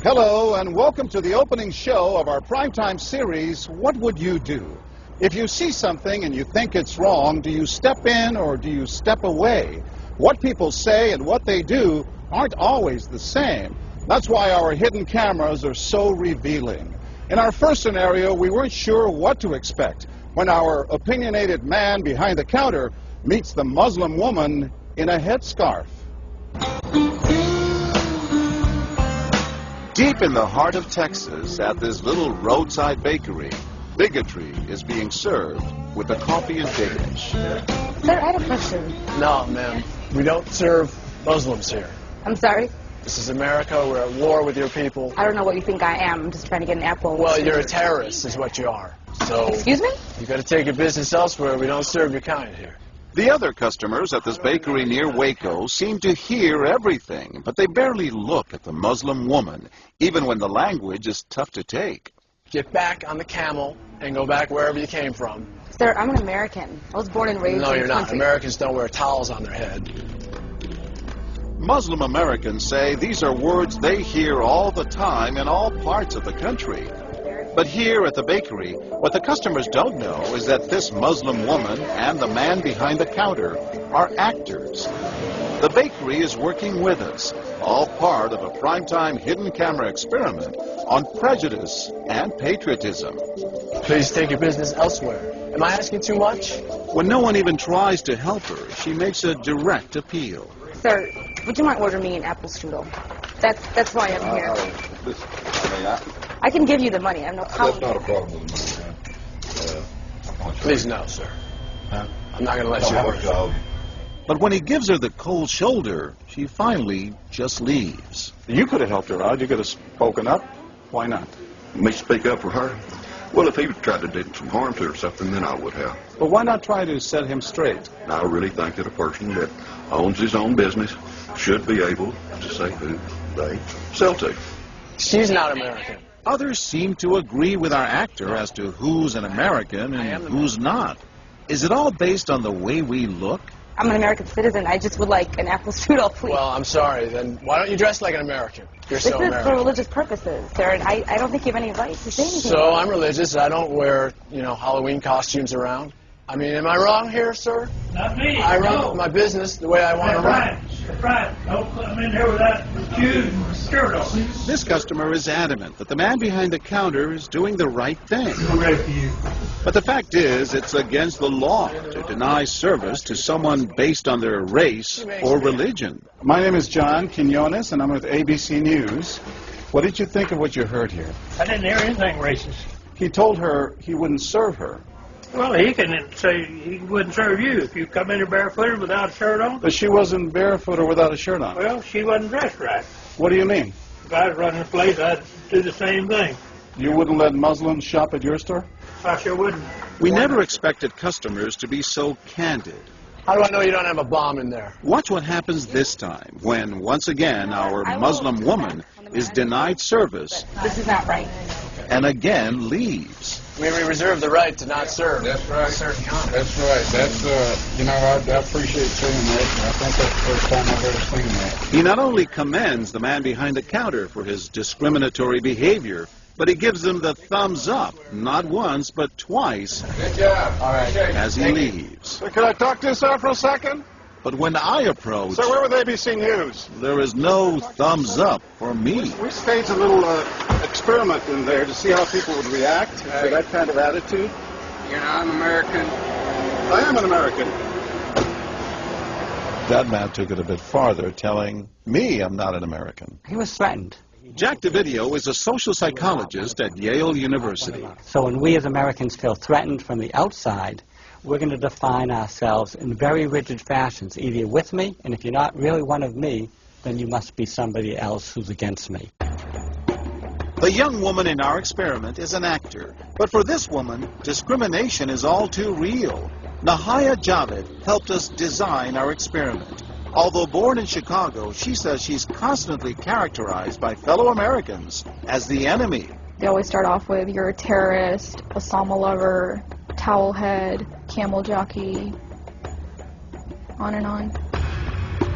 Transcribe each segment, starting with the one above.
Hello and welcome to the opening show of our primetime series, What Would You Do? If you see something and you think it's wrong, do you step in or do you step away? What people say and what they do aren't always the same. That's why our hidden cameras are so revealing. In our first scenario, we weren't sure what to expect when our opinionated man behind the counter meets the Muslim woman in a headscarf. Deep in the heart of Texas, at this little roadside bakery, bigotry is being served with the coffee and bacon. Sir, I had a question. No, ma'am. We don't serve Muslims here. I'm sorry? This is America. We're at war with your people. I don't know what you think I am. I'm just trying to get an apple. Well, you're a terrorist is what you are. So... Excuse me? You got to take your business elsewhere. We don't serve your kind here. The other customers at this bakery near Waco seem to hear everything, but they barely look at the Muslim woman, even when the language is tough to take. Get back on the camel and go back wherever you came from. Sir, I'm an American. I was born and raised in the country. No, you're not. Americans don't wear towels on their head. Muslim Americans say these are words they hear all the time in all parts of the country. But here at the bakery, what the customers don't know is that this Muslim woman and the man behind the counter are actors. The bakery is working with us, all part of a primetime hidden camera experiment on prejudice and patriotism. Please take your business elsewhere. Am I asking too much? When no one even tries to help her, she makes a direct appeal. Sir, would you mind ordering me an apple strudel? That's why I'm here. I can give you the money. I have no problem. That's not a problem with me. Please no, sir. I'm not going to let you have it. But when he gives her the cold shoulder, she finally just leaves. You could have helped her out. You could have spoken up. Why not? Me speak up for her? Well, if he tried to do some harm to her or something, then I would have. But why not try to set him straight? I really think that a person that owns his own business should be able to say who they sell to. She's not American. Others seem to agree with our actor as to who's an American and who's not. Is it all based on the way we look? I'm an American citizen. I just would like an apple strudel, please. Well, I'm sorry. Then why don't you dress like an American? You're so American. This is for religious purposes, sir, and I don't think you have any right to say anything. So I'm religious. I don't wear, Halloween costumes around. I mean, am I wrong here, sir? Not me. I run my business the way I want to run. That's right. Don't come in here without shoes and skirt on. This customer is adamant that the man behind the counter is doing the right thing. I'm ready for you. But the fact is, it's against the law to deny service to someone based on their race or religion. My name is John Quinones, and I'm with ABC News. What did you think of what you heard here? I didn't hear anything racist. He told her he wouldn't serve her. Well, he can say he wouldn't serve you if you come in here barefooted without a shirt on. But she wasn't barefoot or without a shirt on. Well, she wasn't dressed right. What do you mean? If I was running the place, I'd do the same thing. You wouldn't let Muslims shop at your store? I sure wouldn't. We never expected customers to be so candid. How do I know you don't have a bomb in there? Watch what happens this time when, once again, our Muslim woman is denied service. This is not right. And again leaves. We reserve the right to not serve. That's right. That's right. That's, I appreciate saying that. I think that's the first time I've ever seen that. He not only commends the man behind the counter for his discriminatory behavior, but he gives him the thumbs up, not once, but twice, Good job. All right. as he leaves. Sir, can I talk to you, sir, for a second? But when I approach, Sir, we're with ABC News. there is no thumbs up for me. We staged a little experiment in there to see how people would react to that kind of attitude. You're not an American. I am an American. That man took it a bit farther, telling me I'm not an American. He was threatened. Jack DeVideo is a social psychologist at Yale University. So when we as Americans feel threatened from the outside, we're going to define ourselves in very rigid fashions, either with me, and if you're not really one of me, then you must be somebody else who's against me. The young woman in our experiment is an actor, but for this woman, discrimination is all too real. Nahaya Javed helped us design our experiment. Although born in Chicago, she says she's constantly characterized by fellow Americans as the enemy. They always start off with, you're a terrorist, Osama lover, towel head, camel jockey, on and on.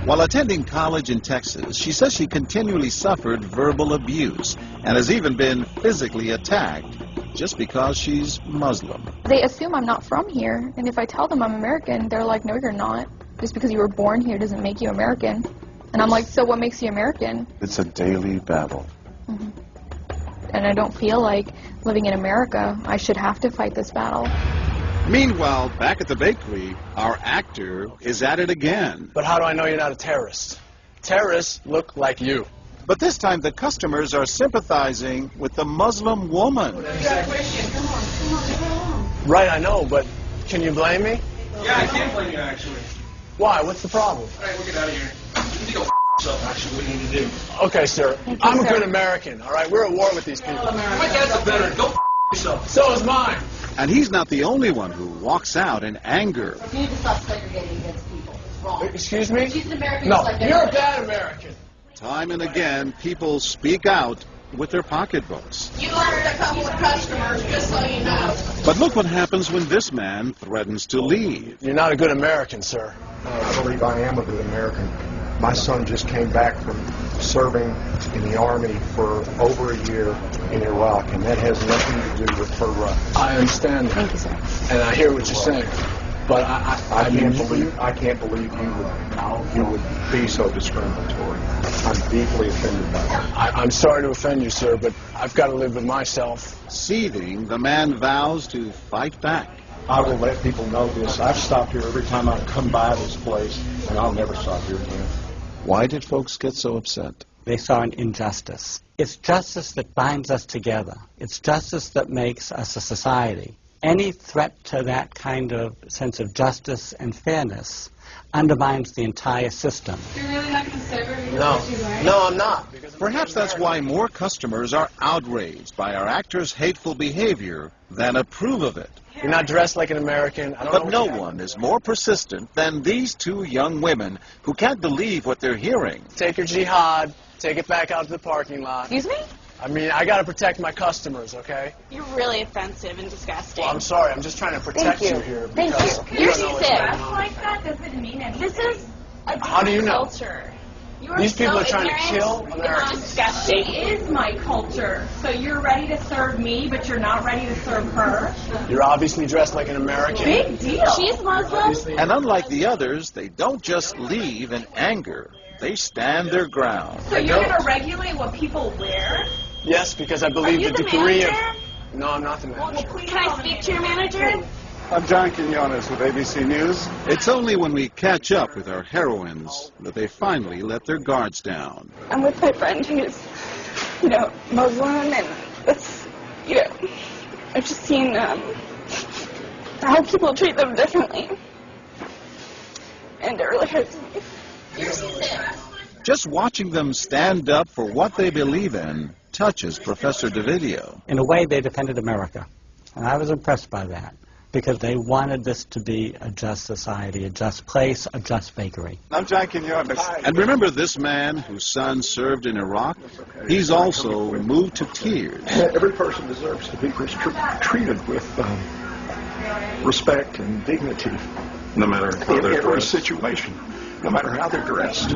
While attending college in Texas, she says she continually suffered verbal abuse and has even been physically attacked just because she's Muslim. They assume I'm not from here, and if I tell them I'm American, they're like, no, you're not. Just because you were born here doesn't make you American. And I'm like, so what makes you American? It's a daily battle. Mm-hmm. And I don't feel like living in America, I should have to fight this battle. Meanwhile, back at the bakery, our actor is at it again. But how do I know you're not a terrorist? Terrorists look like you. But this time the customers are sympathizing with the Muslim woman. Right, I know, but can you blame me? Yeah, I can't blame you, actually. Why? What's the problem? All right, we'll get out of here. You need to go yourself, actually, what you need to do. Okay, sir. You, I'm a sir. good American, all right? We're at war with these people. My dad's a veteran. Go yourself. So is mine. And he's not the only one who walks out in anger. You need to stop segregating against people. It's wrong. Excuse me? She's an American. No, just like you're a everybody. bad American. Time and again, people speak out with their pocketbooks. You lost a couple of customers, just so you know. But look what happens when this man threatens to leave. You're not a good American, sir. I believe I am a good American. My son just came back from serving in the Army for over a year in Iraq, and that has nothing to do with her rights. I understand that. Thank you, sir. And I hear what you're saying. But I can't believe you would be so discriminatory. I'm deeply offended by that. I'm sorry to offend you, sir, but I've got to live with myself. Seething, the man vows to fight back. I will let people know this. I've stopped here every time I come by this place, and I'll never stop here again. Why did folks get so upset? They saw an injustice. It's justice that binds us together. It's justice that makes us a society. Any threat to that kind of sense of justice and fairness undermines the entire system. You're really not going to serve her? No, I'm not. Perhaps that's why more customers are outraged by our actor's hateful behavior than approve of it. You're not dressed like an American. I don't But know no one is more persistent than these two young women who can't believe what they're hearing. Take your jihad, take it back out to the parking lot. Excuse me? I mean, I got to protect my customers, okay? You're really offensive and disgusting. Well, I'm sorry. I'm just trying to protect you here. Thank because you. You're don't know sick. what's going on. Like that doesn't mean anything. This is a How do you know? culture. You are These people so are trying to ignorant. kill Americans. It's disgusting. It is my culture. So you're ready to serve me, but you're not ready to serve her. You're obviously dressed like an American. Big deal. She's Muslim. And unlike the others, they don't just leave in anger. They stand their ground. So you're going to regulate what people wear? Yes, because I believe Are you the the degree of... manager? No, I'm not the manager. Can I speak to your manager? I'm John Quinones with ABC News. It's only when we catch up with our heroines that they finally let their guards down. I'm with my friend who's, Muslim, and it's, I've just seen how people treat them differently. And it really hurts me. Just watching them stand up for what they believe in touches Professor DeVideo. In a way, they defended America. And I was impressed by that, because they wanted this to be a just society, a just place, a just bakery. I'm John Quinones. And remember this man whose son served in Iraq? He's also moved to tears. Every person deserves to be treated with respect and dignity. No matter how In they're every dressed. situation, no matter how they're dressed.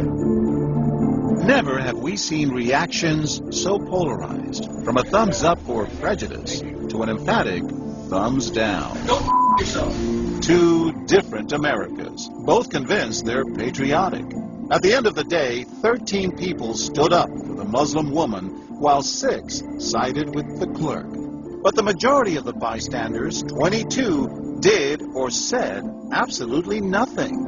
Never have we seen reactions so polarized, from a thumbs up for prejudice to an emphatic thumbs down. Go yourself. Two different Americas, both convinced they're patriotic. At the end of the day, 13 people stood up for the Muslim woman, while 6 sided with the clerk. But the majority of the bystanders, 22, did or said absolutely nothing.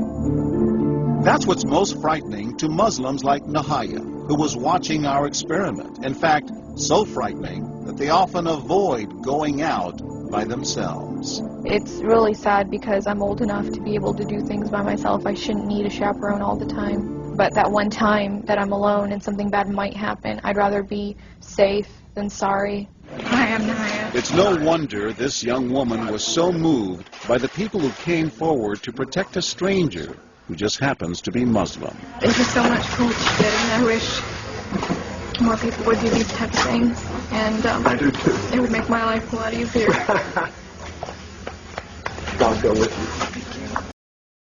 That's what's most frightening to Muslims like Nahaya, who was watching our experiment. In fact, so frightening that they often avoid going out by themselves. It's really sad because I'm old enough to be able to do things by myself. I shouldn't need a chaperone all the time. But that one time that I'm alone and something bad might happen, I'd rather be safe than sorry. Hi, I'm Nahaya. It's no wonder this young woman was so moved by the people who came forward to protect a stranger who just happens to be Muslim. Thank you so much for what you did, and I wish more people would do these types of things. And I do too. It would make my life a lot easier. God go with you.